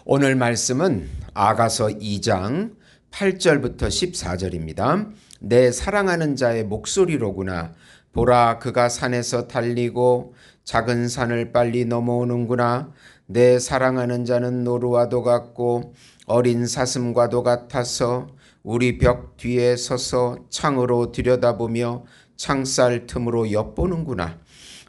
오늘 말씀은 아가서 2장 8절부터 14절입니다. 내 사랑하는 자의 목소리로구나. 보라, 그가 산에서 달리고 작은 산을 빨리 넘어오는구나. 내 사랑하는 자는 노루와도 같고 어린 사슴과도 같아서 우리 벽 뒤에 서서 창으로 들여다보며 창살 틈으로 엿보는구나.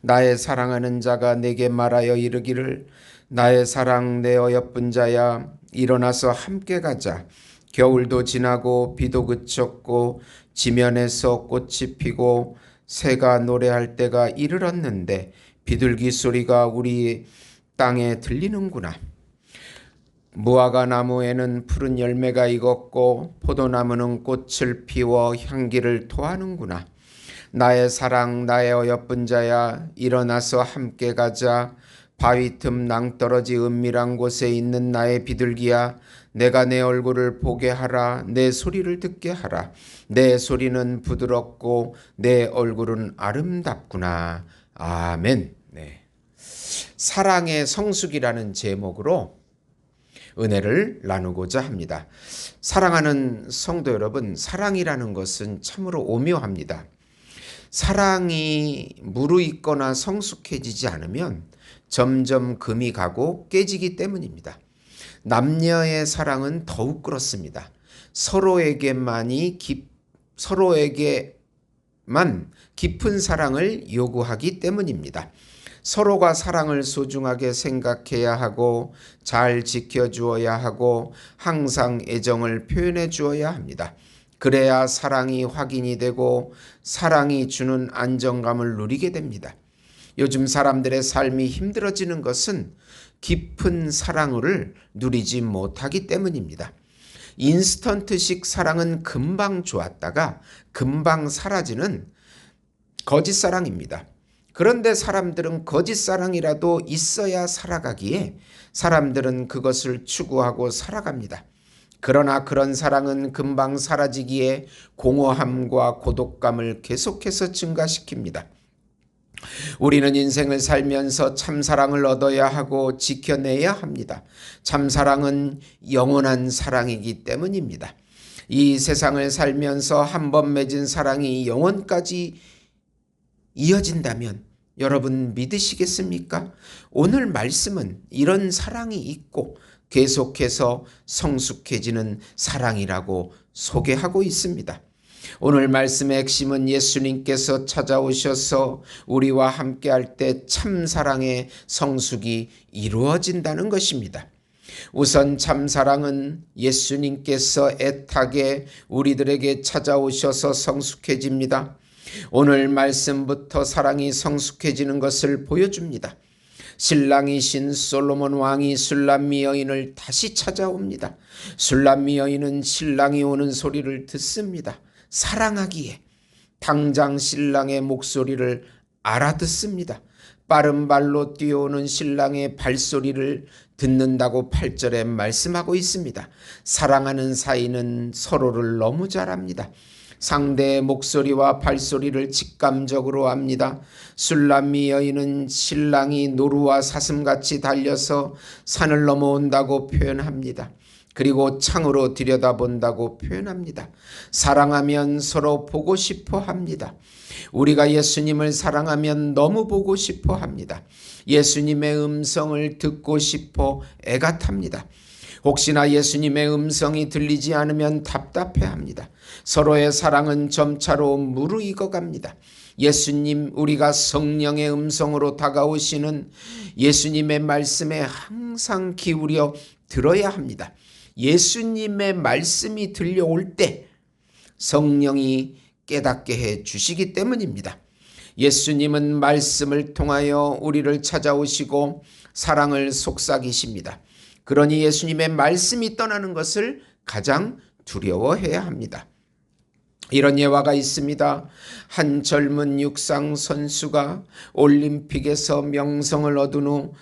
나의 사랑하는 자가 내게 말하여 이르기를, 나의 사랑 내 어여쁜 자야, 일어나서 함께 가자. 겨울도 지나고 비도 그쳤고 지면에서 꽃이 피고 새가 노래할 때가 이르렀는데 비둘기 소리가 우리 땅에 들리는구나. 무화과 나무에는 푸른 열매가 익었고 포도나무는 꽃을 피워 향기를 토하는구나. 나의 사랑 나의 어여쁜 자야, 일어나서 함께 가자. 바위 틈 낭떠러지 은밀한 곳에 있는 나의 비둘기야, 내가 내 얼굴을 보게 하라. 내 소리를 듣게 하라. 내 소리는 부드럽고 내 얼굴은 아름답구나. 아멘. 네. 사랑의 성숙이라는 제목으로 은혜를 나누고자 합니다. 사랑하는 성도 여러분, 사랑이라는 것은 참으로 오묘합니다. 사랑이 무르익거나 성숙해지지 않으면 점점 금이 가고 깨지기 때문입니다. 남녀의 사랑은 더욱 그렇습니다. 서로에게만 깊은 사랑을 요구하기 때문입니다. 서로가 사랑을 소중하게 생각해야 하고 잘 지켜주어야 하고 항상 애정을 표현해 주어야 합니다. 그래야 사랑이 확인이 되고 사랑이 주는 안정감을 누리게 됩니다. 요즘 사람들의 삶이 힘들어지는 것은 깊은 사랑을 누리지 못하기 때문입니다. 인스턴트식 사랑은 금방 좋았다가 금방 사라지는 거짓 사랑입니다. 그런데 사람들은 거짓 사랑이라도 있어야 살아가기에 사람들은 그것을 추구하고 살아갑니다. 그러나 그런 사랑은 금방 사라지기에 공허함과 고독감을 계속해서 증가시킵니다. 우리는 인생을 살면서 참사랑을 얻어야 하고 지켜내야 합니다. 참사랑은 영원한 사랑이기 때문입니다. 이 세상을 살면서 한 번 맺은 사랑이 영원까지 이어진다면 여러분 믿으시겠습니까? 오늘 말씀은 이런 사랑이 있고 계속해서 성숙해지는 사랑이라고 소개하고 있습니다. 오늘 말씀의 핵심은 예수님께서 찾아오셔서 우리와 함께할 때 참사랑의 성숙이 이루어진다는 것입니다. 우선 참사랑은 예수님께서 애타게 우리들에게 찾아오셔서 성숙해집니다. 오늘 말씀부터 사랑이 성숙해지는 것을 보여줍니다. 신랑이신 솔로몬 왕이 술람미 여인을 다시 찾아옵니다. 술람미 여인은 신랑이 오는 소리를 듣습니다. 사랑하기에 당장 신랑의 목소리를 알아듣습니다. 빠른 발로 뛰어오는 신랑의 발소리를 듣는다고 8절에 말씀하고 있습니다. 사랑하는 사이는 서로를 너무 잘 압니다. 상대의 목소리와 발소리를 직감적으로 압니다. 술람미 여인은 신랑이 노루와 사슴같이 달려서 산을 넘어온다고 표현합니다. 그리고 창으로 들여다본다고 표현합니다. 사랑하면 서로 보고 싶어 합니다. 우리가 예수님을 사랑하면 너무 보고 싶어 합니다. 예수님의 음성을 듣고 싶어 애가 탑니다. 혹시나 예수님의 음성이 들리지 않으면 답답해합니다. 서로의 사랑은 점차로 무르익어갑니다. 예수님, 우리가 성령의 음성으로 다가오시는 예수님의 말씀에 항상 기울여 들어야 합니다. 예수님의 말씀이 들려올 때 성령이 깨닫게 해 주시기 때문입니다. 예수님은 말씀을 통하여 우리를 찾아오시고 사랑을 속삭이십니다. 그러니 예수님의 말씀이 떠나는 것을 가장 두려워해야 합니다. 이런 예화가 있습니다. 한 젊은 육상 선수가 올림픽에서 명성을 얻은 후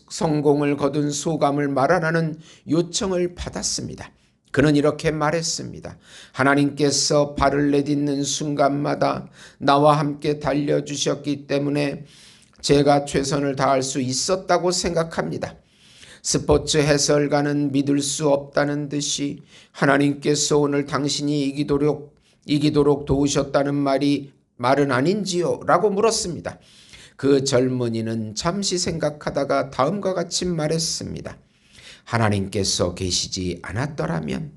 성공을 거둔 소감을 말하라는 요청을 받았습니다. 그는 이렇게 말했습니다. 하나님께서 발을 내딛는 순간마다 나와 함께 달려주셨기 때문에 제가 최선을 다할 수 있었다고 생각합니다. 스포츠 해설가는 믿을 수 없다는 듯이 하나님께서 오늘 당신이 이기도록 도우셨다는 말은 아닌지요? 라고 물었습니다. 그 젊은이는 잠시 생각하다가 다음과 같이 말했습니다. 하나님께서 계시지 않았더라면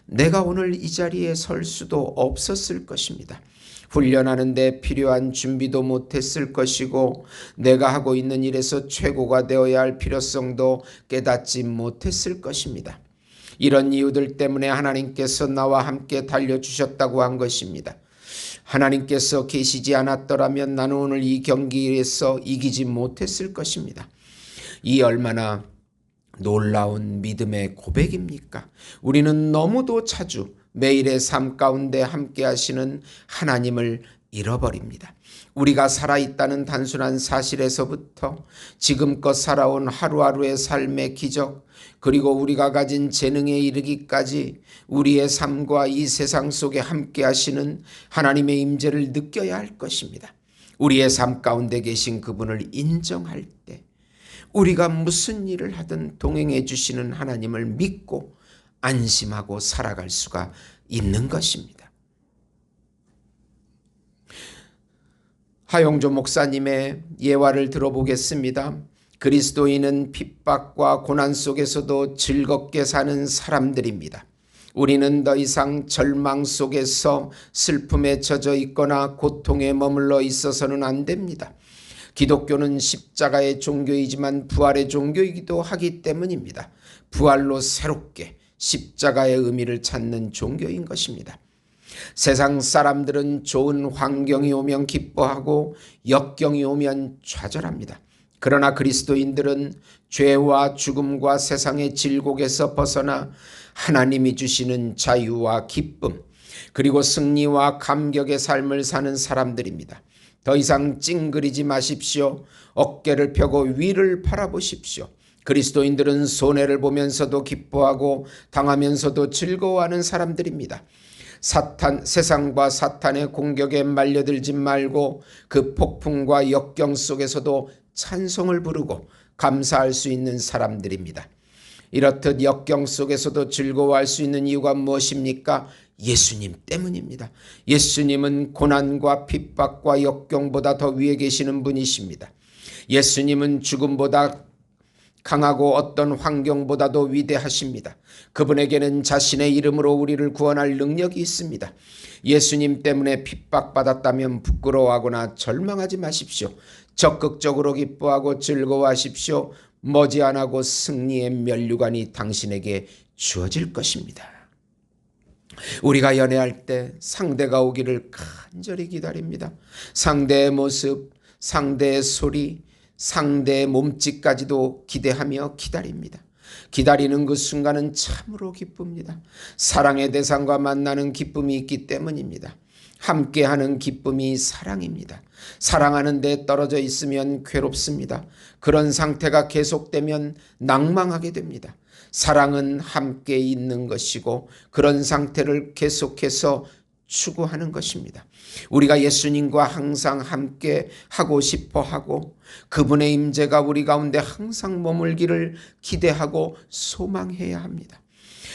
내가 오늘 이 자리에 설 수도 없었을 것입니다. 훈련하는 데 필요한 준비도 못했을 것이고 내가 하고 있는 일에서 최고가 되어야 할 필요성도 깨닫지 못했을 것입니다. 이런 이유들 때문에 하나님께서 나와 함께 달려주셨다고 한 것입니다. 하나님께서 계시지 않았더라면 나는 오늘 이 경기에서 이기지 못했을 것입니다. 이 얼마나 놀라운 믿음의 고백입니까? 우리는 너무도 자주 매일의 삶 가운데 함께 하시는 하나님을 잃어버립니다. 우리가 살아있다는 단순한 사실에서부터 지금껏 살아온 하루하루의 삶의 기적, 그리고 우리가 가진 재능에 이르기까지 우리의 삶과 이 세상 속에 함께 하시는 하나님의 임재를 느껴야 할 것입니다. 우리의 삶 가운데 계신 그분을 인정할 때 우리가 무슨 일을 하든 동행해 주시는 하나님을 믿고 안심하고 살아갈 수가 있는 것입니다. 하용조 목사님의 예화를 들어보겠습니다. 그리스도인은 핍박과 고난 속에서도 즐겁게 사는 사람들입니다. 우리는 더 이상 절망 속에서 슬픔에 젖어 있거나 고통에 머물러 있어서는 안 됩니다. 기독교는 십자가의 종교이지만 부활의 종교이기도 하기 때문입니다. 부활로 새롭게 십자가의 의미를 찾는 종교인 것입니다. 세상 사람들은 좋은 환경이 오면 기뻐하고 역경이 오면 좌절합니다. 그러나 그리스도인들은 죄와 죽음과 세상의 질곡에서 벗어나 하나님이 주시는 자유와 기쁨, 그리고 승리와 감격의 삶을 사는 사람들입니다. 더 이상 찡그리지 마십시오. 어깨를 펴고 위를 바라보십시오. 그리스도인들은 손해를 보면서도 기뻐하고 당하면서도 즐거워하는 사람들입니다. 세상과 사탄의 공격에 말려들지 말고 그 폭풍과 역경 속에서도 찬송을 부르고 감사할 수 있는 사람들입니다. 이렇듯 역경 속에서도 즐거워할 수 있는 이유가 무엇입니까? 예수님 때문입니다. 예수님은 고난과 핍박과 역경보다 더 위에 계시는 분이십니다. 예수님은 죽음보다 강하고 어떤 환경보다도 위대하십니다. 그분에게는 자신의 이름으로 우리를 구원할 능력이 있습니다. 예수님 때문에 핍박받았다면 부끄러워하거나 절망하지 마십시오. 적극적으로 기뻐하고 즐거워하십시오. 머지않고 승리의 면류관이 당신에게 주어질 것입니다. 우리가 연애할 때 상대가 오기를 간절히 기다립니다. 상대의 모습, 상대의 소리, 상대의 몸짓까지도 기대하며 기다립니다. 기다리는 그 순간은 참으로 기쁩니다. 사랑의 대상과 만나는 기쁨이 있기 때문입니다. 함께하는 기쁨이 사랑입니다. 사랑하는 데 떨어져 있으면 괴롭습니다. 그런 상태가 계속되면 낭망하게 됩니다. 사랑은 함께 있는 것이고 그런 상태를 계속해서 추구하는 것입니다. 우리가 예수님과 항상 함께 하고 싶어 하고 그분의 임재가 우리 가운데 항상 머물기를 기대하고 소망해야 합니다.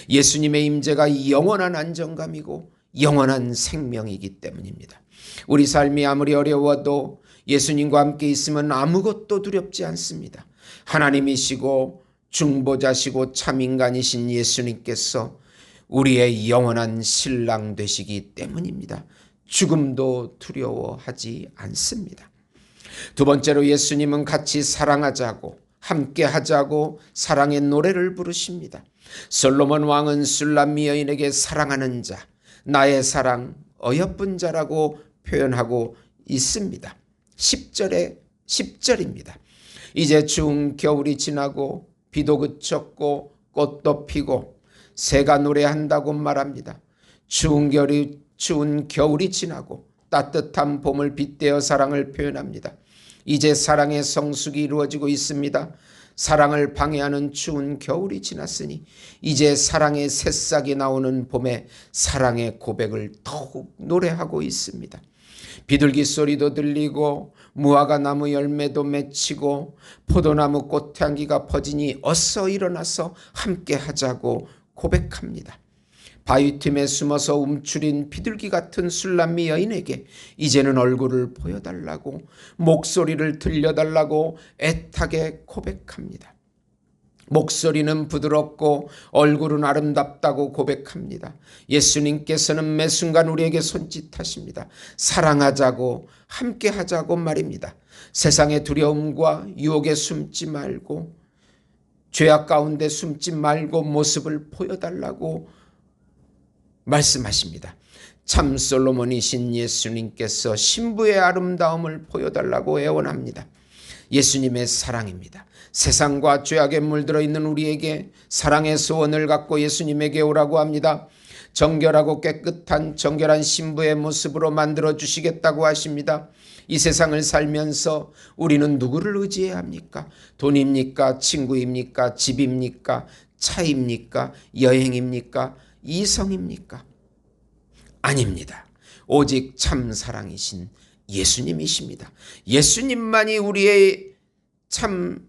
예수님의 임재가 영원한 안정감이고 영원한 생명이기 때문입니다. 우리 삶이 아무리 어려워도 예수님과 함께 있으면 아무것도 두렵지 않습니다. 하나님이시고 중보자시고 참인간이신 예수님께서 우리의 영원한 신랑 되시기 때문입니다. 죽음도 두려워하지 않습니다. 두 번째로 예수님은 같이 사랑하자고 함께 하자고 사랑의 노래를 부르십니다. 솔로몬 왕은 술람 여인에게 사랑하는 자, 나의 사랑, 어여쁜 자라고 표현하고 있습니다. 10절입니다. 이제 추운 겨울이 지나고 비도 그쳤고 꽃도 피고 새가 노래한다고 말합니다. 추운 겨울이 지나고 따뜻한 봄을 빗대어 사랑을 표현합니다. 이제 사랑의 성숙이 이루어지고 있습니다. 사랑을 방해하는 추운 겨울이 지났으니 이제 사랑의 새싹이 나오는 봄에 사랑의 고백을 더욱 노래하고 있습니다. 비둘기 소리도 들리고 무화과 나무 열매도 맺히고 포도나무 꽃향기가 퍼지니 어서 일어나서 함께 하자고 고백합니다. 바위 틈에 숨어서 움츠린 비둘기 같은 술람미 여인에게 이제는 얼굴을 보여달라고, 목소리를 들려달라고 애타게 고백합니다. 목소리는 부드럽고 얼굴은 아름답다고 고백합니다. 예수님께서는 매 순간 우리에게 손짓하십니다. 사랑하자고, 함께 하자고 말입니다. 세상의 두려움과 유혹에 숨지 말고, 죄악 가운데 숨지 말고 모습을 보여달라고 말씀하십니다. 참 솔로몬이신 예수님께서 신부의 아름다움을 보여달라고 애원합니다. 예수님의 사랑입니다. 세상과 죄악에 물들어 있는 우리에게 사랑의 소원을 갖고 예수님에게 오라고 합니다. 정결하고 깨끗한 정결한 신부의 모습으로 만들어 주시겠다고 하십니다. 이 세상을 살면서 우리는 누구를 의지해야 합니까? 돈입니까? 친구입니까? 집입니까? 차입니까? 여행입니까? 이성입니까? 아닙니다. 오직 참 사랑이신 예수님이십니다. 예수님만이 우리의 참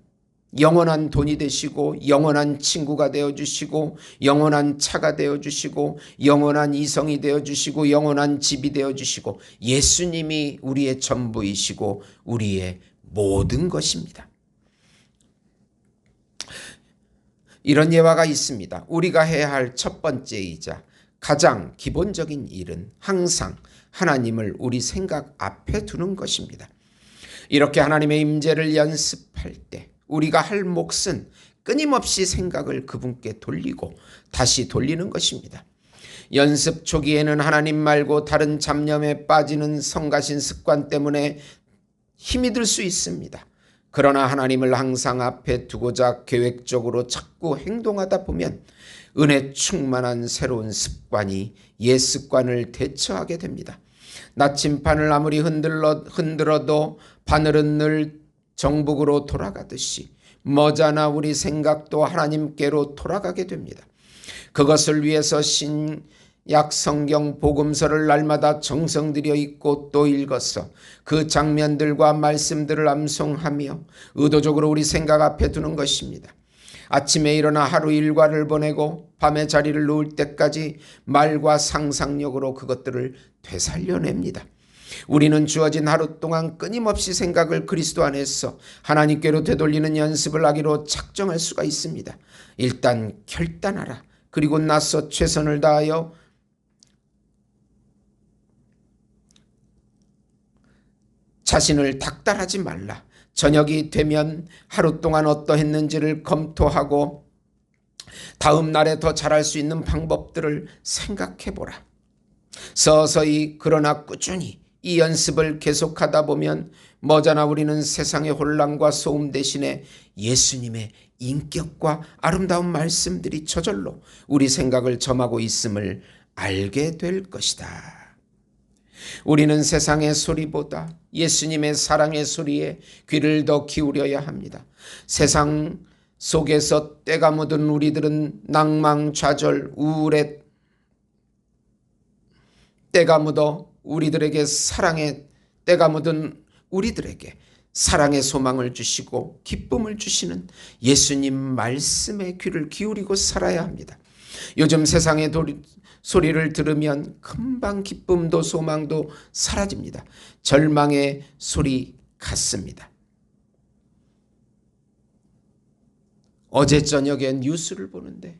영원한 돈이 되시고, 영원한 친구가 되어주시고, 영원한 차가 되어주시고, 영원한 이성이 되어주시고, 영원한 집이 되어주시고, 예수님이 우리의 전부이시고 우리의 모든 것입니다. 이런 예화가 있습니다. 우리가 해야 할 첫 번째이자 가장 기본적인 일은 항상 하나님을 우리 생각 앞에 두는 것입니다. 이렇게 하나님의 임재를 연습할 때 우리가 할 몫은 끊임없이 생각을 그분께 돌리고 다시 돌리는 것입니다. 연습 초기에는 하나님 말고 다른 잡념에 빠지는 성가신 습관 때문에 힘이 들 수 있습니다. 그러나 하나님을 항상 앞에 두고자 계획적으로 자꾸 행동하다 보면 은혜 충만한 새로운 습관이 옛 습관을 대처하게 됩니다. 나침반을 아무리 흔들어도 바늘은 늘 정북으로 돌아가듯이 머지않아 우리 생각도 하나님께로 돌아가게 됩니다. 그것을 위해서 신약 성경 복음서를 날마다 정성 들여 읽고 또 읽어서 그 장면들과 말씀들을 암송하며 의도적으로 우리 생각 앞에 두는 것입니다. 아침에 일어나 하루 일과를 보내고 밤에 자리를 누울 때까지 말과 상상력으로 그것들을 되살려냅니다. 우리는 주어진 하루 동안 끊임없이 생각을 그리스도 안에서 하나님께로 되돌리는 연습을 하기로 작정할 수가 있습니다. 일단 결단하라. 그리고 나서 최선을 다하여 자신을 닥달하지 말라. 저녁이 되면 하루 동안 어떠했는지를 검토하고 다음 날에 더 잘할 수 있는 방법들을 생각해보라. 서서히 그러나 꾸준히 이 연습을 계속하다 보면 머지않아 우리는 세상의 혼란과 소음 대신에 예수님의 인격과 아름다운 말씀들이 저절로 우리 생각을 점하고 있음을 알게 될 것이다. 우리는 세상의 소리보다 예수님의 사랑의 소리에 귀를 더 기울여야 합니다. 세상 속에서 때가 묻은 우리들은 낭망, 좌절, 우울에 때가 묻어 우리들에게 사랑의 때가 묻은 우리들에게 사랑의 소망을 주시고 기쁨을 주시는 예수님 말씀에 귀를 기울이고 살아야 합니다. 요즘 세상의 소리를 들으면 금방 기쁨도 소망도 사라집니다. 절망의 소리 같습니다. 어제 저녁에 뉴스를 보는데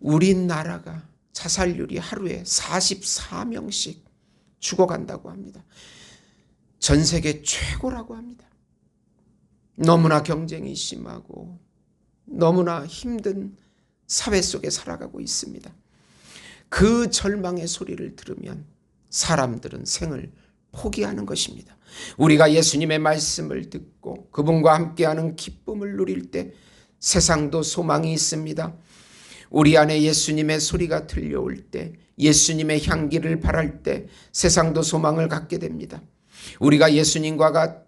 우리나라가 자살률이 하루에 44명씩 죽어간다고 합니다. 전 세계 최고라고 합니다. 너무나 경쟁이 심하고 너무나 힘든 사회 속에 살아가고 있습니다. 그 절망의 소리를 들으면 사람들은 생을 포기하는 것입니다. 우리가 예수님의 말씀을 듣고 그분과 함께하는 기쁨을 누릴 때 세상도 소망이 있습니다. 우리 안에 예수님의 소리가 들려올 때, 예수님의 향기를 바랄 때 세상도 소망을 갖게 됩니다. 우리가 예수님과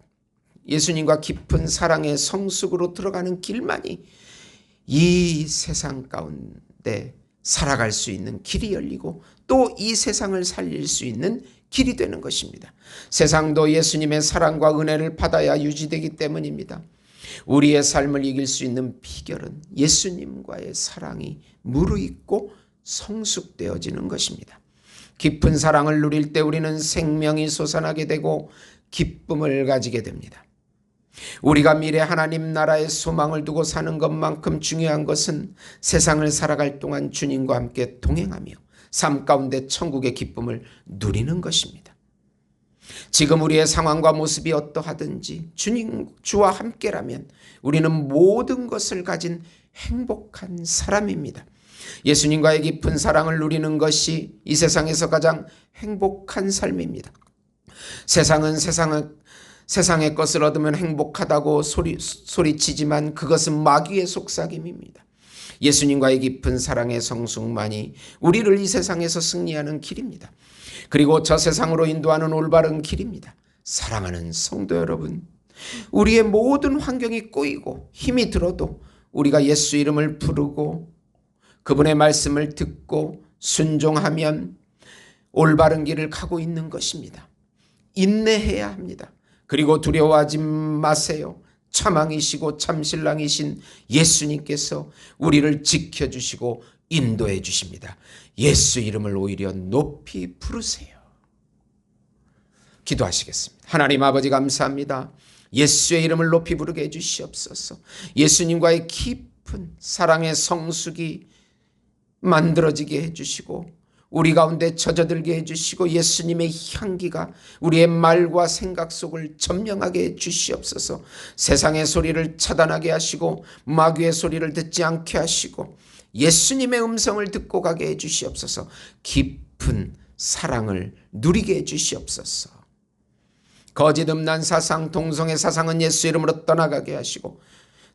깊은 사랑의 성숙으로 들어가는 길만이 이 세상 가운데 살아갈 수 있는 길이 열리고 또 이 세상을 살릴 수 있는 길이 되는 것입니다. 세상도 예수님의 사랑과 은혜를 받아야 유지되기 때문입니다. 우리의 삶을 이길 수 있는 비결은 예수님과의 사랑이 무르익고 성숙되어지는 것입니다. 깊은 사랑을 누릴 때 우리는 생명이 솟아나게 되고 기쁨을 가지게 됩니다. 우리가 미래 하나님 나라의 소망을 두고 사는 것만큼 중요한 것은 세상을 살아갈 동안 주님과 함께 동행하며 삶 가운데 천국의 기쁨을 누리는 것입니다. 지금 우리의 상황과 모습이 어떠하든지 주와 함께라면 우리는 모든 것을 가진 행복한 사람입니다. 예수님과의 깊은 사랑을 누리는 것이 이 세상에서 가장 행복한 삶입니다. 세상은 세상의 것을 얻으면 행복하다고 소리치지만 그것은 마귀의 속삭임입니다. 예수님과의 깊은 사랑의 성숙만이 우리를 이 세상에서 승리하는 길입니다. 그리고 저 세상으로 인도하는 올바른 길입니다. 사랑하는 성도 여러분, 우리의 모든 환경이 꼬이고 힘이 들어도 우리가 예수 이름을 부르고 그분의 말씀을 듣고 순종하면 올바른 길을 가고 있는 것입니다. 인내해야 합니다. 그리고 두려워하지 마세요. 참왕이시고 참신랑이신 예수님께서 우리를 지켜주시고 인도해 주십니다. 예수 이름을 오히려 높이 부르세요. 기도하시겠습니다. 하나님 아버지 감사합니다. 예수의 이름을 높이 부르게 해주시옵소서. 예수님과의 깊은 사랑의 성숙이 만들어지게 해주시고 우리 가운데 젖어들게 해주시고 예수님의 향기가 우리의 말과 생각 속을 점령하게 해주시옵소서. 세상의 소리를 차단하게 하시고 마귀의 소리를 듣지 않게 하시고 예수님의 음성을 듣고 가게 해주시옵소서. 깊은 사랑을 누리게 해주시옵소서. 거짓 음란 사상, 동성애 사상은 예수 이름으로 떠나가게 하시고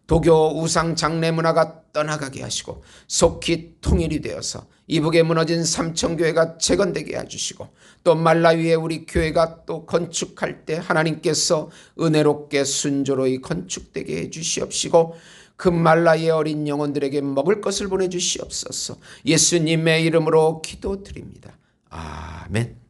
도교 우상 장래 문화가 떠나가게 하시고 속히 통일이 되어서 이북에 무너진 삼천교회가 재건되게 해주시고 또 말라위에 우리 교회가 또 건축할 때 하나님께서 은혜롭게 순조로이 건축되게 해주시옵시고 그 말라위의 어린 영혼들에게 먹을 것을 보내주시옵소서. 예수님의 이름으로 기도드립니다. 아멘.